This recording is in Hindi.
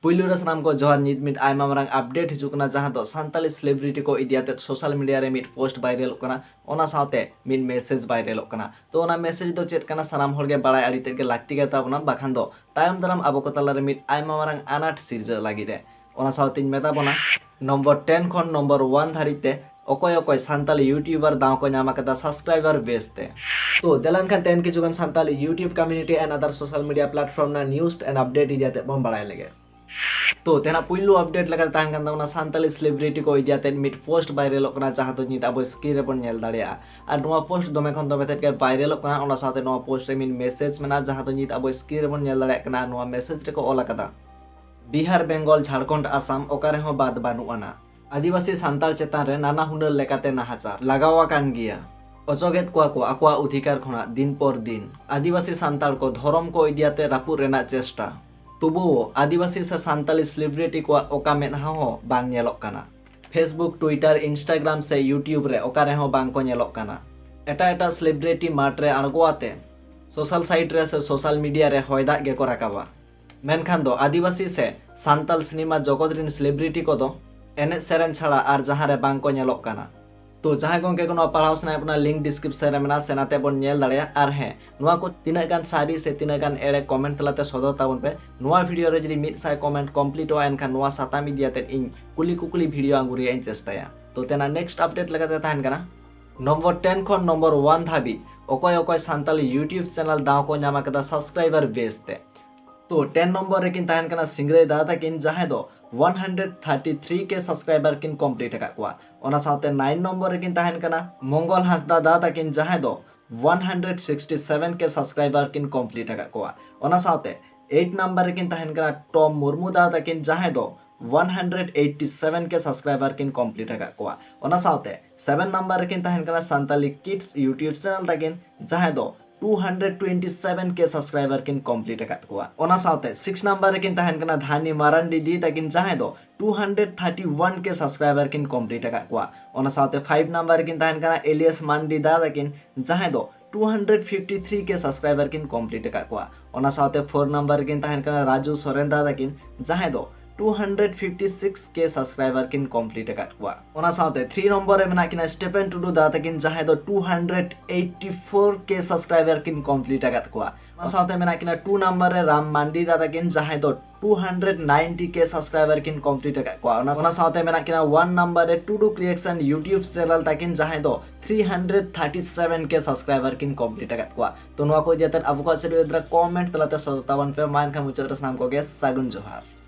पुइलु रे सानाम को जोहार नित मिट आयमा मारांग अपडेट हिजुक ना जहां दो सांताली सेलिब्रिटी को इदियाते सोशल मीडिया रे मिट पोस्ट वायरल कना ओना साथे मिट मेसेज वायरल कना तो ओना मेसेज दो चेत कना सानाम होर गे बाड़ाय आड़ी तेगे लागती गे ताबना बाखान दो तायम दाराम आबो को ताला रे मिट आयमा मारांग आनाट सिरजा लागि रे ओना साथे मेता बना नंबर 10 खन नंबर 1 धारिते ओकोय ओकोय सांताली यूट्यूबर दाव को नामा कदा सब्सक्राइबर बेसते तो देलान खान 10 किजुगन Santali YouTube community and other social media platform ना न्यूज एंड अपडेट इदियाते बम बाड़ाय लेगे तो तेना पुइलु अपडेट लगा ताहन कान ताबना सांताली सेलिब्रिटी को इदियाते मिट पोस्ट वायरल कना जहां तो नित अब स्क्रीन रे बन नेल दाड़िया आर नोआ पोस्ट दमे खन दमे तेके वायरल कना ओना साथे नोआ पोस्ट रे मिट मेसेज मेना जहां तो नित अब स्क्रीन रे बन नेल दाड़िया कना नोआ मेसेज रे को ओला कदा बिहार बेंगल झारखंड आसाम ओकारे हो बाद बानु आना आदिवासी सांताल चेतान रे नाना हुनर लेकाते नाहाचार लगावा कान गिया अजोगेत को आकवा अधिकार खना दिन पर दिन आदिवासी सांताल को धर्म को इदियाते रापुर रेना चेष्टा तबुओ आदिवासी से सांताली सेलिब्रिटी को ओका मेदहा हो बांग नेलोक काना फेसबुक ट्विटर इंस्टाग्राम से यूट्यूब रे ओकारे हो बांग को नेलोक काना एटा एटा सेलिब्रिटी माठ रे आड़गोआते सोशल साइट रे से सोशल मीडिया रे होयदा गे को राकाबा मेनखान दो आदिवासी से सांताल सिनेमा जगत रिन सेलिब्रिटी को दो एने सेरेन छाड़ा आर जहां रे बांग को नेलोक काना तो जहां गोंके को पढ़ाव सना अपना लिंक डिस्क्रिप्शन रे मेना सेनाते बन नेल दाड़िया आर हे नोआ को तिना गान सारी से तिना गान एड़े कमेंट तलाते सदर ताबन पे नोआ वीडियो रे जदि 100 कमेंट कंप्लीट हो एनखान नोआ साता मीडियाते इन कुली कुकुली वीडियो आंगुरी इन चेष्टाया तो तेना नेक्स्ट अपडेट लगाते ताहन काना नंबर 10 खन नंबर 1 धाबी ओकोय ओकोय सांताली यूट्यूब चैनल दाव को नामा कदा सब्सक्राइबर बेसते तो 10 नंबर रे किन ताहन काना सिंगरे दादा किन जहां दो 133 के सब्सक्राइबर किन कंप्लीट का कुआ ओना साथे 9 नंबर रे किन ताहन काना मंगल हांसदा दादा किन जहां दो 167 के सब्सक्राइबर किन कंप्लीट का कुआ ओना साथे 8 नंबर रे किन ताहन काना टॉम मुर्मू दादा किन जहां दो 187 के सब्सक्राइबर किन कंप्लीट का कुआ ओना साथे 7 नंबर रे किन ताहन काना सांताली किड्स यूट्यूब चैनल ताकिन जहां दो 227 के सब्सक्राइबर किन कंप्लीट का कुआ ओना साथे 6 नंबर रे किन ताहन काना धानी मारांडी दी ताकिन जहां दो 231 के सब्सक्राइबर किन कंप्लीट का कुआ ओना साथे 5 नंबर रे किन ताहन काना एलियस मांडी दा ताकिन जहां दो 253 के सब्सक्राइबर किन कंप्लीट का कुआ ओना साथे 4 नंबर रे किन ताहन काना राजू सोरेन दा ताकिन जहां दो 256 के सब्सक्राइबर किन कंप्लीट का कुआ ओना साथे 3 नंबर रे मेना किना स्टेफन टुडू दा ताकिन जहां दो 284 के सब्सक्राइबर किन कंप्लीट का कुआ ओना साथे मेना किना 2 नंबर रे राम मांडी दा ताकिन जहां दो 290 के सब्सक्राइबर किन कंप्लीट का कुआ ओना साथे मेना किना 1 नंबर रे टुडू क्रिएशन यूट्यूब चैनल ताकिन जहां दो 337 के सब्सक्राइबर किन कंप्लीट का कुआ तो नोआ को जेतन अब को से कमेंट तलाते सतावन पे मान का मुचत रस नाम को गे सागुन जोहार।